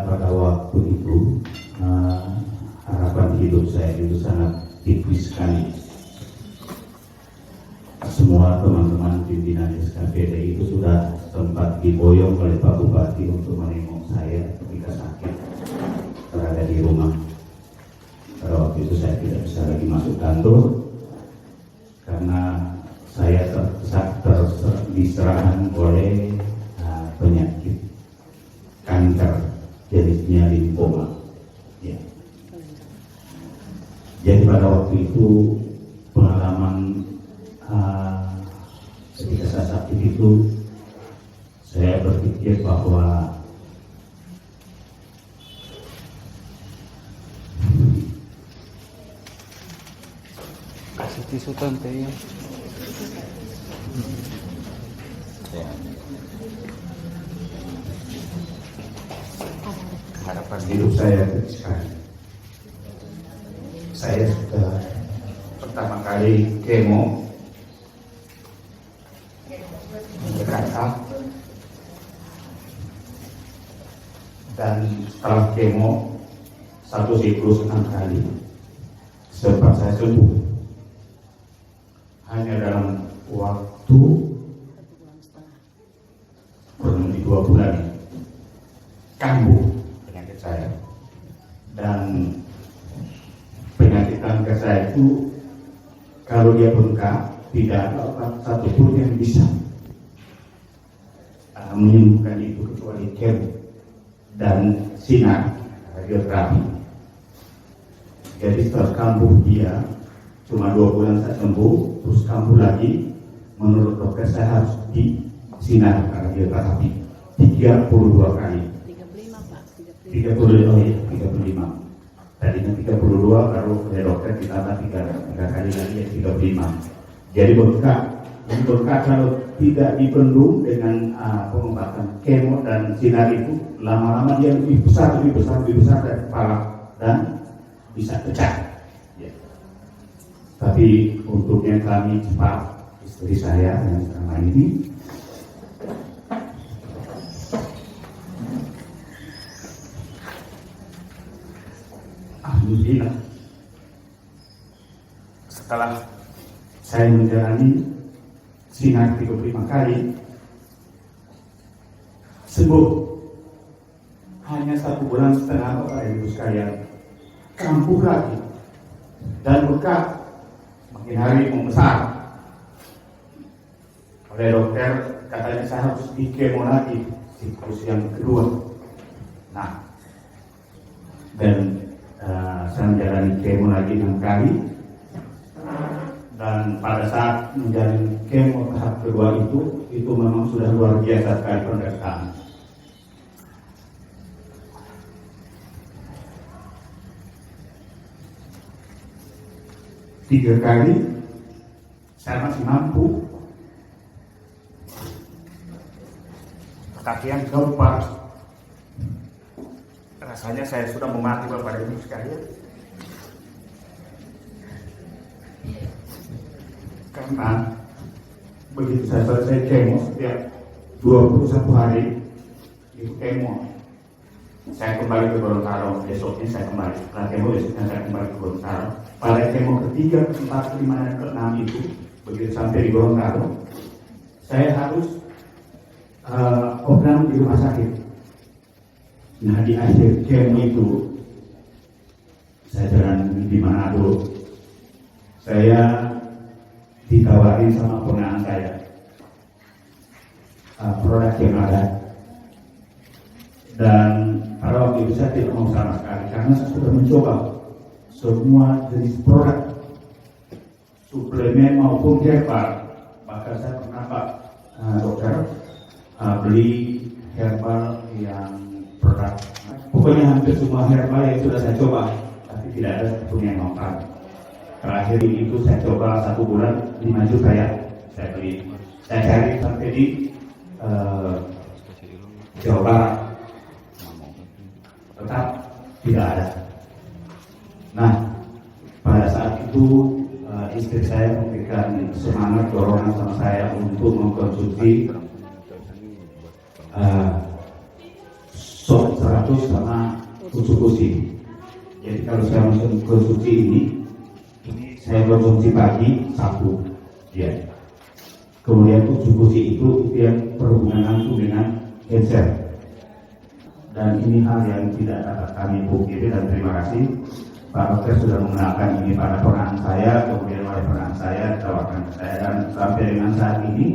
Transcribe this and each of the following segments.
pada waktu itu harapan hidup saya itu sangat tipis sekali. Semua teman-teman pimpinan SKPD itu sudah sempat diboyong oleh Pak Bupati untuk menengok saya ketika sakit berada di rumah. Pada waktu itu saya tidak bisa lagi masuk kantor karena saya diserang oleh penyakit kanker jenisnya limfoma. Ya. Jadi pada waktu itu pengalaman ketika saya sakit itu, saya berpikir bahwa kasih tisu tante ya. harapan hidup saya sekali. Saya sudah pertama kali kemo di Jakarta, dan setelah kemo 1 siklus 6 kali sempat saya sembuh hanya dalam waktu kurang lebih 2 bulan kambuh penyakit saya. Dan penyakit kanker saya itu kalau dia bengkak tidak ada obat satupun yang bisa menyembuhkan itu kecuali kemo dan sinar radioterapi. Jadi setelah kambuh dia cuma 2 bulan saya sembuh, terus kambuh lagi. Menurut dokter saya harus di sinar radioterapi 32 kali. 35. Tadinya 32, baru oleh dokter ditambah 3 kali lagi ya 35. Jadi bengkak. Jadi bengkak kalau tidak dibendung dengan pengobatan kemo dan sinar itu, lama-lama dia lebih besar dari kepala dan bisa pecah. Ya. Tapi untungnya kami cepat, istri saya yang selama ini alhamdulillah setelah saya menjalani sinar 35 kali sembuh. Hanya 1,5 bulan Bapak Ibu sekalian, kambuh lagi dan bengkak makin hari membesar. Oleh dokter katanya saya harus di kemo lagi siklus yang kedua. Nah, dan saya menjalani kemo lagi 6 kali. Dan pada saat menjalani kemo tahap kedua itu memang sudah luar biasa sekali penderitaan. Tiga kali saya masih mampu. Kakian gempar. Rasanya saya sudah mau mati Bapak Ibu sekalian. Karena begitu saya selesai kemo setiap 21 hari itu kemo, saya kembali ke Gorontalo. Besoknya saya kembali, setelah kemo besoknya saya kembali ke Gorontalo. Pada kemo ketiga, keempat, kelima, dan keenam itu, begitu sampai di Gorontalo, saya harus opname di rumah sakit. Nah, di akhir kemo itu saya jalan di Manado, saya ditawarin sama ponakan saya produk yang ada, dan pada waktu itu saya tidak mau sama sekali karena saya sudah mencoba semua jenis produk suplemen maupun herbal. Bahkan saya pernah Pak dokter beli herbal yang produk, pokoknya hampir semua herbal yang sudah saya coba, tapi tidak ada satupun yang manfaat. Terakhir itu saya coba 1 bulan 5 juta ya saya beli. Saya cari sampai di Jawa Barat, tetap tidak ada. Nah, pada saat itu istri saya memberikan semangat dorongan sama saya untuk mengkonsumsi 100 sama kusu-kusi. Jadi kalau saya konsumsi ini saya konsumsi pagi Sabtu, ya. Kemudian kusu-kusi itu yang berhubungan langsung dengan cancer. Dan ini hal yang tidak dapat kami pungkiri, dan terima kasih Pak Dokter sudah mengenalkan ini pada ponakan saya, kemudian oleh ponakan saya ditawarkan ke saya, dan sampai dengan saat ini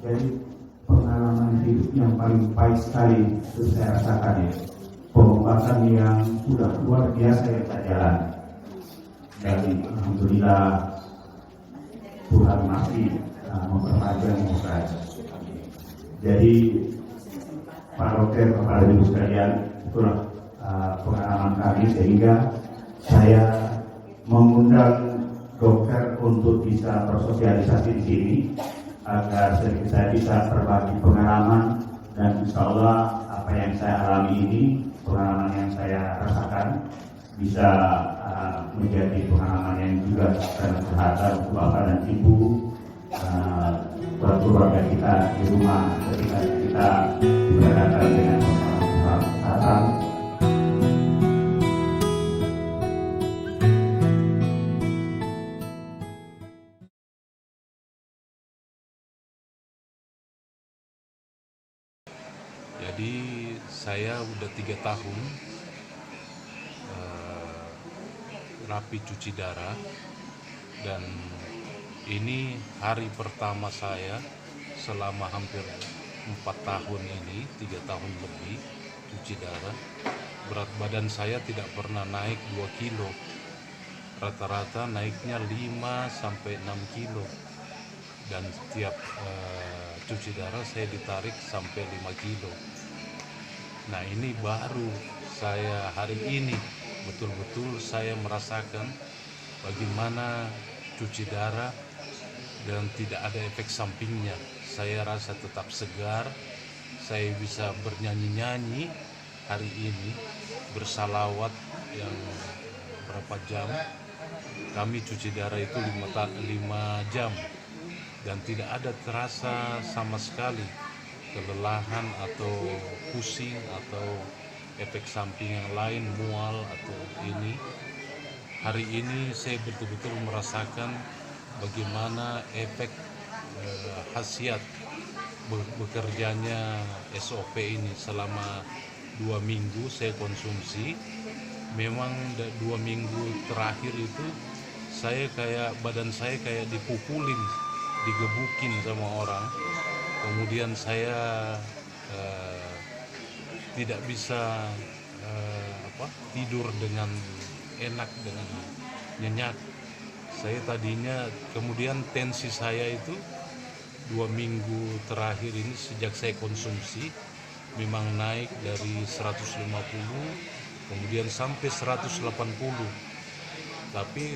jadi pengalaman hidup yang paling baik sekali itu saya rasakan, ya. Pengobatan yang sudah luar biasa yang berjalan. Dan alhamdulillah Tuhan masih memperpanjang umur saya. Jadi Pak Dokter, Bapak Ibu sekalian, itulah pengalaman kami, sehingga saya mengundang dokter untuk bisa bersosialisasi di sini agar saya bisa berbagi pengalaman, dan insya Allah apa yang saya alami ini, pengalaman yang saya rasakan bisa menjadi pengalaman yang juga sangat berharga untuk Bapak dan Ibu, buat keluarga kita di rumah ketika kita berhadapan dengan persoalan kesehatan. Jadi saya udah 3 tahun rapi cuci darah, dan ini hari pertama saya selama hampir 4 tahun ini, 3 tahun lebih cuci darah. Berat badan saya tidak pernah naik 2 kilo, rata-rata naiknya 5 sampai 6 kilo, dan setiap cuci darah saya ditarik sampai 5 kilo. Nah, ini baru saya hari ini betul-betul saya merasakan bagaimana cuci darah dan tidak ada efek sampingnya. Saya rasa tetap segar, saya bisa bernyanyi-nyanyi hari ini, bersalawat yang berapa jam. Kami cuci darah itu 5 jam, dan tidak ada terasa sama sekali kelelahan atau pusing atau efek samping yang lain, mual atau ini. Hari ini saya betul-betul merasakan bagaimana efek khasiat bekerjanya SOP ini. Selama 2 minggu saya konsumsi. Memang 2 minggu terakhir itu saya kayak badan saya kayak dipukulin, digebukin sama orang. Kemudian saya tidak bisa tidur dengan enak, dengan nyenyak. Saya tadinya, kemudian tensi saya itu 2 minggu terakhir ini sejak saya konsumsi memang naik dari 150 kemudian sampai 180. Tapi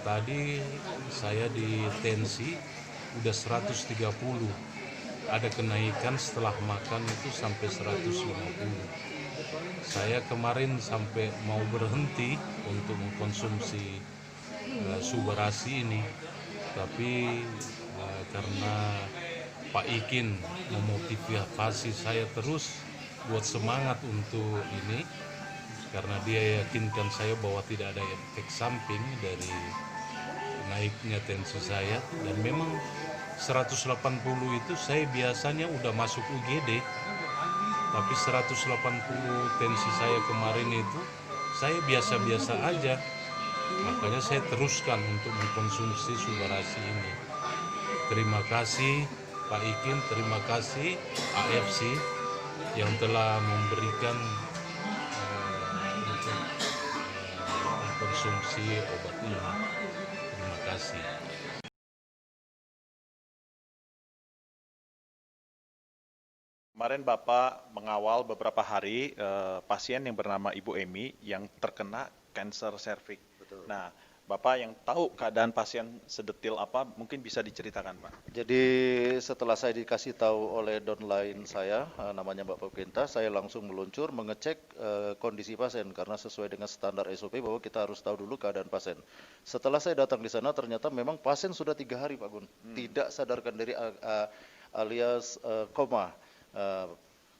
tadi saya di tensi udah 130. Ada kenaikan setelah makan itu sampai 150. Saya kemarin sampai mau berhenti untuk mengkonsumsi Subarasi ini, tapi karena Pak Ikin memotivasi saya terus buat semangat untuk ini, karena dia yakinkan saya bahwa tidak ada efek samping dari naiknya tensi saya. Dan memang 180 itu saya biasanya udah masuk UGD, tapi 180 tensi saya kemarin itu saya biasa-biasa aja. Makanya saya teruskan untuk mengkonsumsi Subarasi ini. Terima kasih Pak Ikin, terima kasih AFC yang telah memberikan untuk mengkonsumsi obat ini. Terima kasih. Kemarin Bapak mengawal beberapa hari pasien yang bernama Ibu Emi yang terkena kanker serviks. Betul. Nah, Bapak yang tahu keadaan pasien sedetil apa, mungkin bisa diceritakan, Pak. Jadi setelah saya dikasih tahu oleh downline saya, namanya Bapak Pinta, saya langsung meluncur mengecek kondisi pasien karena sesuai dengan standar SOP bahwa kita harus tahu dulu keadaan pasien. Setelah saya datang di sana, ternyata memang pasien sudah 3 hari, Pak Gun, tidak sadarkan diri alias koma.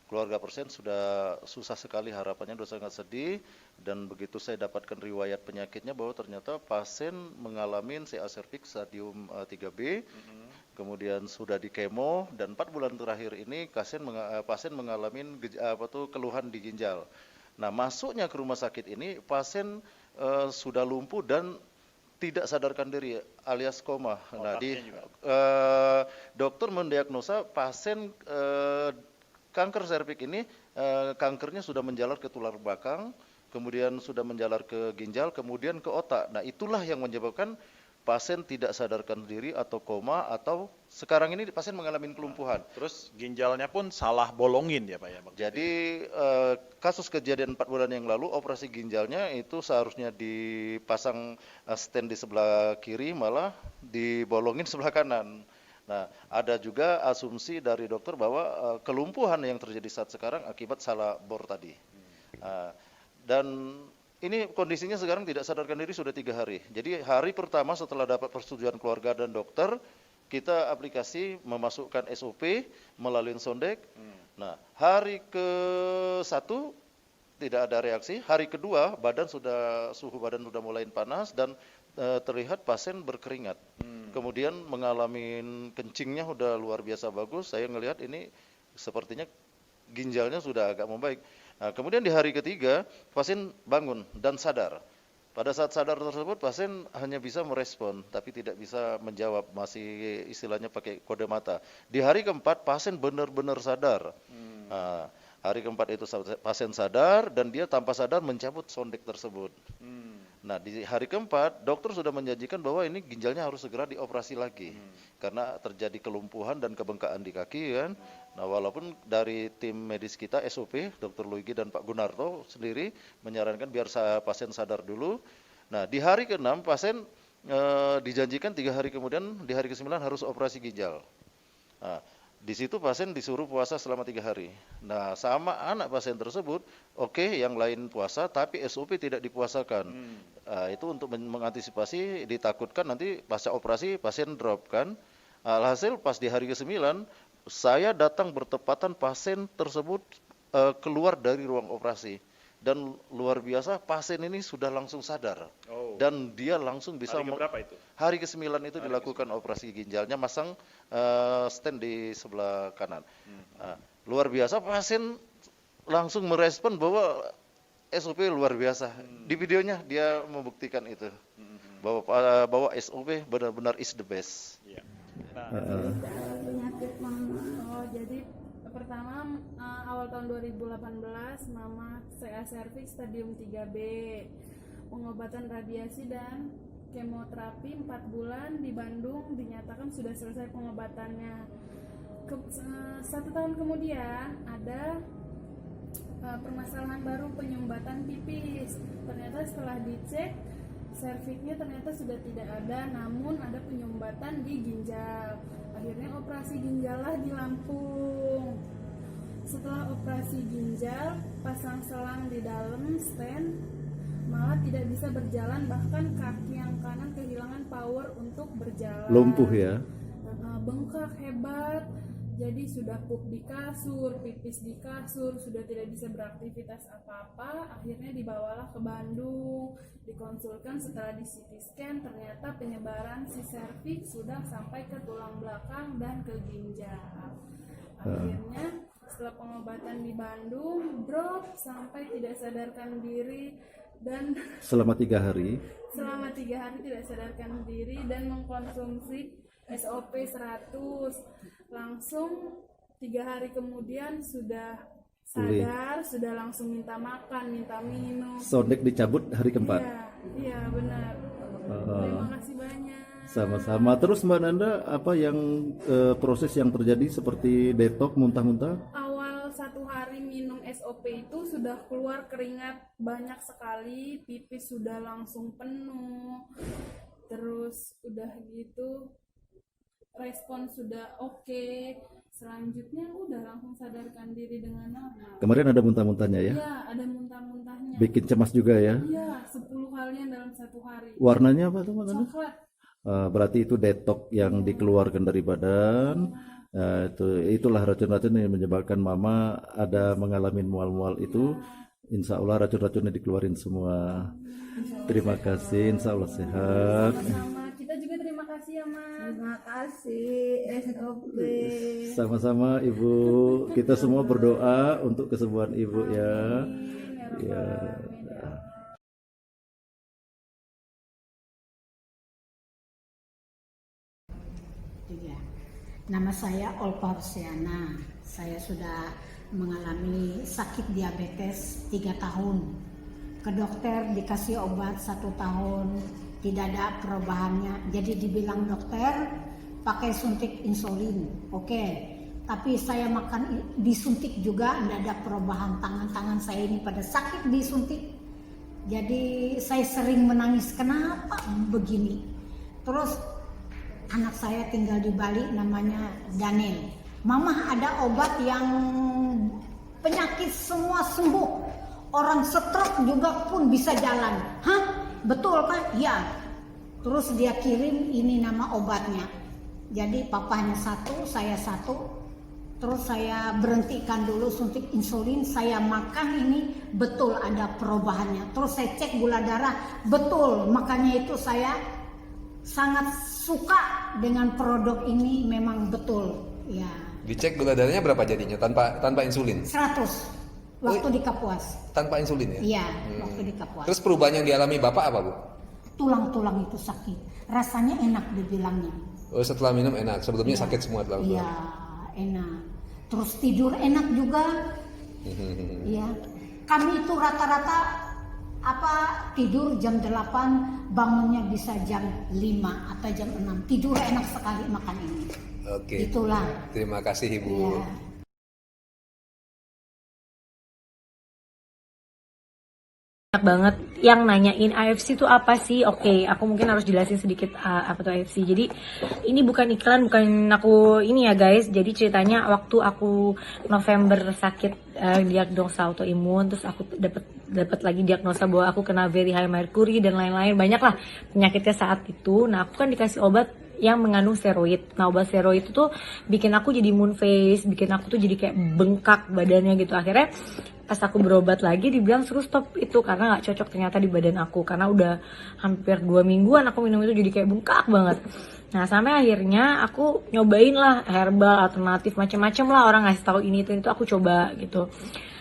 keluarga pasien sudah susah sekali, harapannya sudah sangat sedih, dan begitu saya dapatkan riwayat penyakitnya bahwa ternyata pasien mengalami CA cervix stadium 3B, kemudian sudah di kemo, dan 4 bulan terakhir ini pasien mengalami keluhan di ginjal. Nah, masuknya ke rumah sakit ini pasien sudah lumpuh dan tidak sadarkan diri alias koma. Nah, dokter mendiagnosa pasien kanker serviks ini kankernya sudah menjalar ke tulang belakang, kemudian sudah menjalar ke ginjal, kemudian ke otak. Nah, itulah yang menyebabkan pasien tidak sadarkan diri atau koma, atau sekarang ini pasien mengalami kelumpuhan. Terus ginjalnya pun salah bolongin ya Pak ya? Jadi kasus kejadian 4 bulan yang lalu, operasi ginjalnya itu seharusnya dipasang stent di sebelah kiri, malah dibolongin sebelah kanan. Nah, ada juga asumsi dari dokter bahwa kelumpuhan yang terjadi saat sekarang akibat salah bor tadi. Dan ini kondisinya sekarang tidak sadarkan diri sudah 3 hari. Jadi hari pertama setelah dapat persetujuan keluarga dan dokter, kita aplikasi memasukkan SOP melalui sondek. Nah, hari ke-1 tidak ada reaksi. Hari kedua suhu badan sudah mulai panas dan terlihat pasien berkeringat. Kemudian mengalami kencingnya sudah luar biasa bagus. Saya ngelihat ini sepertinya ginjalnya sudah agak membaik. Nah, kemudian di hari ketiga pasien bangun dan sadar. Pada saat sadar tersebut pasien hanya bisa merespon tapi tidak bisa menjawab, masih istilahnya pakai kode mata. Di hari keempat pasien benar-benar sadar. Nah, hari keempat itu pasien sadar dan dia tanpa sadar mencabut sondek tersebut. Nah, di hari keempat dokter sudah menjanjikan bahwa ini ginjalnya harus segera dioperasi lagi karena terjadi kelumpuhan dan kebengkakan di kaki kan. Nah, walaupun dari tim medis kita SOP, Dr. Luigi dan Pak Gunarto sendiri menyarankan biar pasien sadar dulu. Nah, di hari ke-6 pasien dijanjikan 3 hari kemudian, di hari ke-9 harus operasi ginjal. Nah, di situ pasien disuruh puasa selama 3 hari. Nah, sama anak pasien tersebut, oke, yang lain puasa, tapi SOP tidak dipuasakan. Itu untuk mengantisipasi, ditakutkan nanti pasca operasi pasien drop kan. Alhasil pas di hari ke-9, saya datang bertepatan pasien tersebut keluar dari ruang operasi. Dan luar biasa, pasien ini sudah langsung sadar. Dan dia langsung bisa... Hari keberapa itu? Hari ke-9 itu dilakukan operasi ginjalnya, masang stent di sebelah kanan. Luar biasa, pasien langsung merespon bahwa SOP luar biasa. Di videonya dia membuktikan itu. Bahwa SOP benar-benar is the best. Iya. Penyakit mama. Jadi pertama awal tahun 2018 mama CA cervix stadium 3B, pengobatan radiasi dan kemoterapi 4 bulan di Bandung, dinyatakan sudah selesai pengobatannya. 1 tahun kemudian ada permasalahan baru, penyumbatan pipis. Ternyata setelah dicek serviksnya ternyata sudah tidak ada, namun ada penyumbatan di ginjal. Akhirnya operasi ginjal lah di Lampung. Setelah operasi ginjal, pasang selang di dalam stent, malah tidak bisa berjalan, bahkan kaki yang kanan kehilangan power untuk berjalan. Lumpuh ya? Bengkak hebat. Jadi sudah pup di kasur, pipis di kasur, sudah tidak bisa beraktivitas apa-apa. Akhirnya dibawalah ke Bandung, dikonsulkan. Setelah di CT scan ternyata penyebaran si serviks sudah sampai ke tulang belakang dan ke ginjal. Akhirnya setelah pengobatan di Bandung, drop sampai tidak sadarkan diri dan Selama 3 hari? selama 3 hari tidak sadarkan diri dan mengkonsumsi SOP 100. Langsung 3 hari kemudian sudah sadar, sudah langsung minta makan, minta minum. Sondek dicabut hari keempat? Iya benar. Terima kasih banyak. Sama-sama. Terus Mbak Nanda, apa yang proses yang terjadi seperti detok, muntah-muntah? Awal 1 hari minum SOP itu sudah keluar keringat banyak sekali, pipis sudah langsung penuh. Terus udah gitu respon sudah oke. Selanjutnya udah langsung sadarkan diri dengan normal. Kemarin ada muntah-muntahnya ya? Iya, ada muntah-muntahnya. Bikin cemas juga ya? Iya, 10 kalian dalam 1 hari. Warnanya apa tuh Mbak Nanda? Coklat. Berarti itu detok yang dikeluarkan dari badan. Itulah racun-racun yang menyebabkan mama ada mengalami mual-mual itu. Insya Allah racun-racunnya dikeluarin semua. Terima kasih, insya Allah sehat. Sama kita juga terima kasih ya Mas. Terima kasih SOP. Sama-sama Ibu, kita semua berdoa untuk kesembuhan Ibu ya. Ya. Tiga. Nama saya Olpa Rusiana. Saya sudah mengalami sakit diabetes 3 tahun. Ke dokter dikasih obat 1 tahun, tidak ada perubahannya. Jadi dibilang dokter pakai suntik insulin, oke. Tapi saya makan disuntik juga, tidak ada perubahan. Tangan-tangan saya ini pada sakit disuntik. Jadi saya sering menangis, kenapa begini. Terus anak saya tinggal di Bali, namanya Daniel. Mama ada obat yang penyakit semua sembuh. Orang stroke juga pun bisa jalan. Hah? Betul kan? Ya. Terus dia kirim ini nama obatnya. Jadi papahnya 1, saya 1. Terus saya berhentikan dulu suntik insulin. Saya makan ini, betul ada perubahannya. Terus saya cek gula darah, betul. Makanya itu saya sangat suka dengan produk ini, memang betul. Ya. Dicek gula darahnya berapa jadinya tanpa insulin? 100 waktu di Kapuas. Tanpa insulin ya? Iya, waktu di Kapuas. Terus perubahan yang dialami Bapak apa, Bu? Tulang-tulang itu sakit. Rasanya enak dibilangnya. Oh, setelah minum enak. Sebelumnya Ya. sakit semua tulang-tulang. Iya, enak. Terus tidur enak juga. Iya. Kami itu rata-rata tidur jam 8, bangunnya bisa jam 5 atau jam 6. Tidur enak sekali makan ini. Oke. Itulah. Terima kasih Ibu. Iya. Banyak banget yang nanyain AFC itu apa sih? Oke, aku mungkin harus jelasin sedikit apa tuh AFC. Jadi ini bukan iklan, bukan aku ini ya guys. Jadi ceritanya waktu aku November sakit diagnosa autoimun, terus aku dapat lagi diagnosa bahwa aku kena very high mercury dan lain-lain, banyak lah penyakitnya saat itu. Nah aku kan dikasih obat yang mengandung steroid. Nah obat steroid itu tuh bikin aku jadi moon face, bikin aku tuh jadi kayak bengkak badannya gitu. Akhirnya pas aku berobat lagi dibilang suruh stop itu karena nggak cocok ternyata di badan aku, karena udah hampir 2 mingguan aku minum itu jadi kayak bengkak banget. Nah sampai akhirnya aku nyobain lah herbal alternatif macam-macam lah, orang ngasih tahu ini itu aku coba gitu.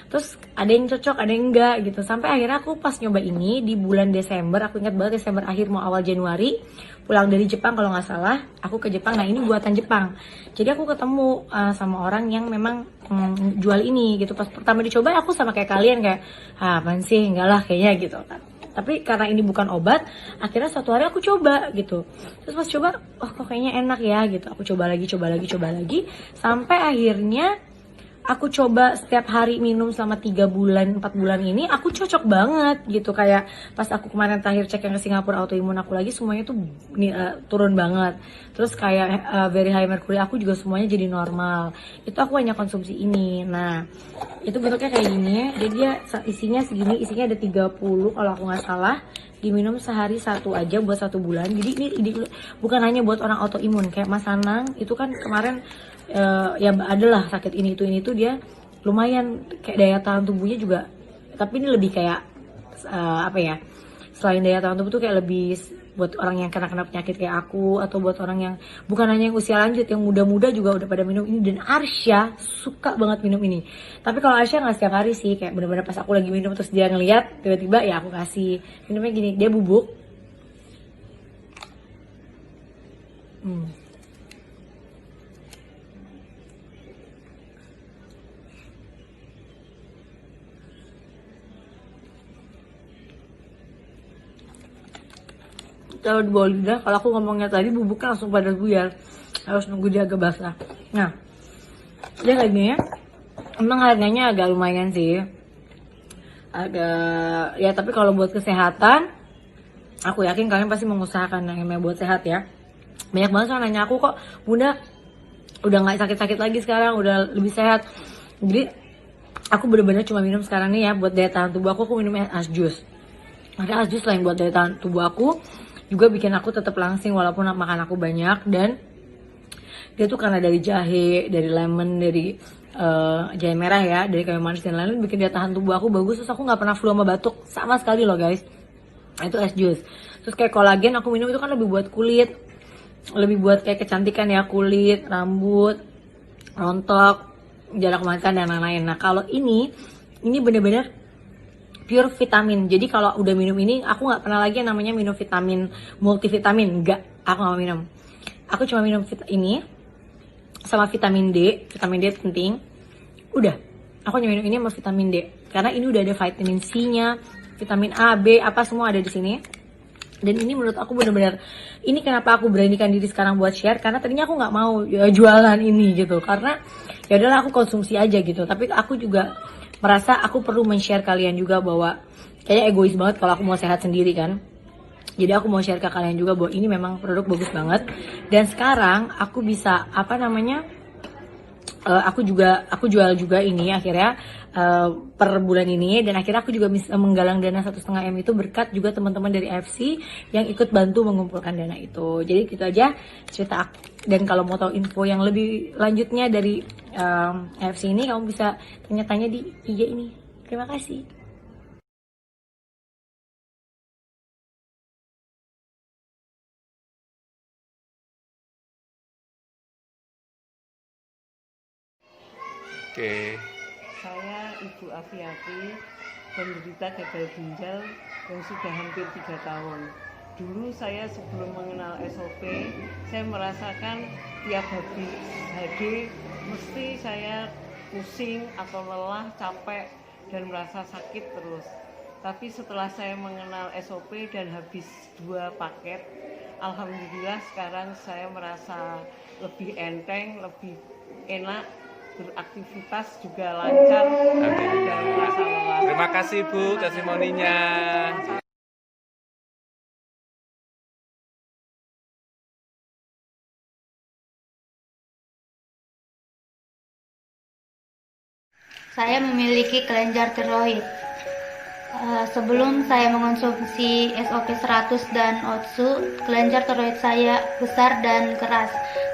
Terus ada yang cocok, ada yang enggak gitu. Sampai akhirnya aku pas nyoba ini di bulan Desember, aku ingat banget Desember akhir mau awal Januari, pulang dari Jepang kalau nggak salah, aku ke Jepang. Nah ini buatan Jepang. Jadi aku ketemu sama orang yang memang jual ini gitu. Pas pertama dicoba aku sama kayak kalian kayak, apaan sih, enggak lah kayaknya gitu kan. Tapi karena ini bukan obat, akhirnya suatu hari aku coba gitu. Terus pas coba, oh kok kayaknya enak ya gitu. Aku coba lagi. Sampai akhirnya aku coba setiap hari minum selama 3 bulan, 4 bulan ini, aku cocok banget gitu. Kayak pas aku kemarin terakhir cek yang ke Singapura autoimun aku lagi, semuanya tuh turun banget. Terus kayak very high mercury aku juga semuanya jadi normal. Itu aku hanya konsumsi ini. Nah, itu bentuknya kayak gini ya. Jadi dia isinya segini, isinya ada 30 kalau aku nggak salah. Diminum sehari 1 aja buat 1 bulan. Jadi ini bukan hanya buat orang autoimun. Kayak Mas Anang itu kan kemarin ya adalah sakit ini itu dia lumayan kayak daya tahan tubuhnya juga, tapi ini lebih kayak selain daya tahan tubuh tuh kayak lebih buat orang yang kena penyakit kayak aku, atau buat orang yang bukan hanya yang usia lanjut, yang muda-muda juga udah pada minum ini. Dan Arsya suka banget minum ini, tapi kalau Arsya nggak setiap hari sih, kayak bener-bener pas aku lagi minum terus dia ngeliat tiba-tiba ya aku kasih minumnya gini, dia bubuk. Kalau di bawah lidah, kalau aku ngomongnya tadi bubuknya langsung pada buyar, harus nunggu dia agak basah. Nah, dia kayak gini ya, emang harganya agak lumayan sih, agak ya, tapi kalau buat kesehatan, aku yakin kalian pasti mengusahakan yang namanya buat sehat ya. Banyak banget yang nanya aku, kok Bunda udah nggak sakit-sakit lagi sekarang, udah lebih sehat. Jadi aku bener-bener cuma minum sekarang nih ya buat daya tahan tubuh aku minum Asjus. Ada Asjus lain buat daya tahan tubuh aku, juga bikin aku tetap langsing walaupun makan aku banyak. Dan Dia tuh karena dari jahe, dari lemon, dari jahe merah ya, dari kayu manis dan lain-lain, bikin daya tahan tubuh aku bagus. Terus aku nggak pernah flu sama batuk sama sekali loh guys. Nah, itu es jus. Terus kayak kolagen aku minum itu kan lebih buat kulit, lebih buat kayak kecantikan ya, kulit, rambut, rontok, jarak makan dan lain-lain. Nah kalau ini bener-bener pure vitamin. Jadi kalau udah minum ini, aku nggak pernah lagi yang namanya minum vitamin multivitamin. Enggak, aku nggak mau minum. Aku cuma minum ini sama vitamin D. Vitamin D penting. Udah, aku cuma minum ini sama vitamin D. Karena ini udah ada vitamin C-nya, vitamin A, B, apa semua ada di sini. Dan ini menurut aku benar-benar, ini kenapa aku beranikan diri sekarang buat share, karena tadinya aku nggak mau ya, jualan ini gitu, karena ya udahlah aku konsumsi aja gitu. Tapi aku juga merasa aku perlu men-share kalian juga bahwa kayaknya egois banget kalau aku mau sehat sendiri kan. Jadi aku mau share ke kalian juga bahwa ini memang produk bagus banget. Dan sekarang aku bisa aku jual juga ini akhirnya per bulan ini, dan akhirnya aku juga bisa menggalang dana 1,5 M itu berkat juga teman-teman dari AFC yang ikut bantu mengumpulkan dana itu. Jadi gitu aja cerita aku. Dan kalau mau tahu info yang lebih lanjutnya dari AFC ini, kamu bisa tanya-tanya di IG ini. Terima kasih. Oke. Saya Ibu Afiati, penderita gagal ginjal yang sudah hampir 3 tahun. Dulu saya sebelum mengenal SOP, saya merasakan tiap habis HD mesti saya pusing atau lelah, capek, dan merasa sakit terus. Tapi setelah saya mengenal SOP dan habis 2 paket, alhamdulillah sekarang saya merasa lebih enteng, lebih enak, beraktivitas juga lancar. Terima kasih Bu testimoninya. Saya memiliki kelenjar tiroid. Sebelum saya mengonsumsi SOP 100 dan Otsu, kelenjar tiroid saya besar dan keras.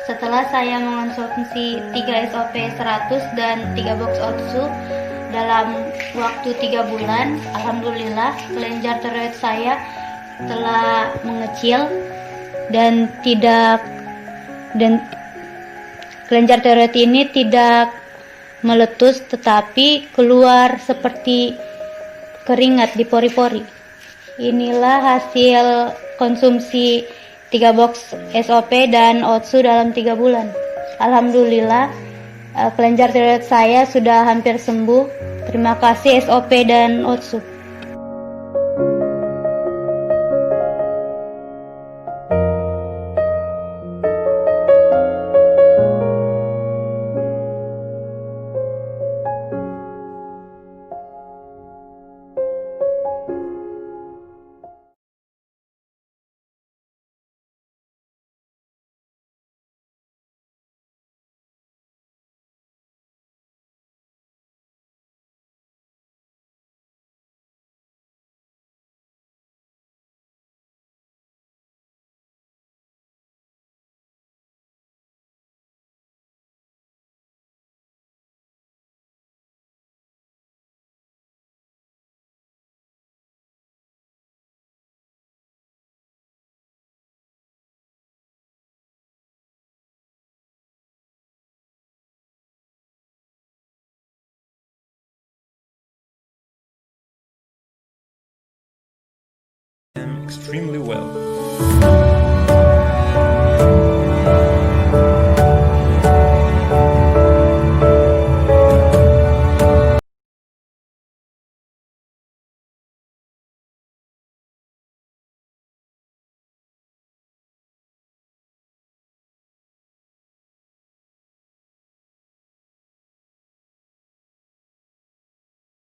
Setelah saya mengonsumsi 3 SOP 100 dan 3 box Otsu dalam waktu 3 bulan, alhamdulillah kelenjar tiroid saya telah mengecil dan kelenjar tiroid ini tidak meletus, tetapi keluar seperti keringat di pori-pori. Inilah hasil konsumsi 3 box SOP dan Otsu dalam 3 bulan. Alhamdulillah, kelenjar tiroid saya sudah hampir sembuh. Terima kasih SOP dan Otsu. Extremely well.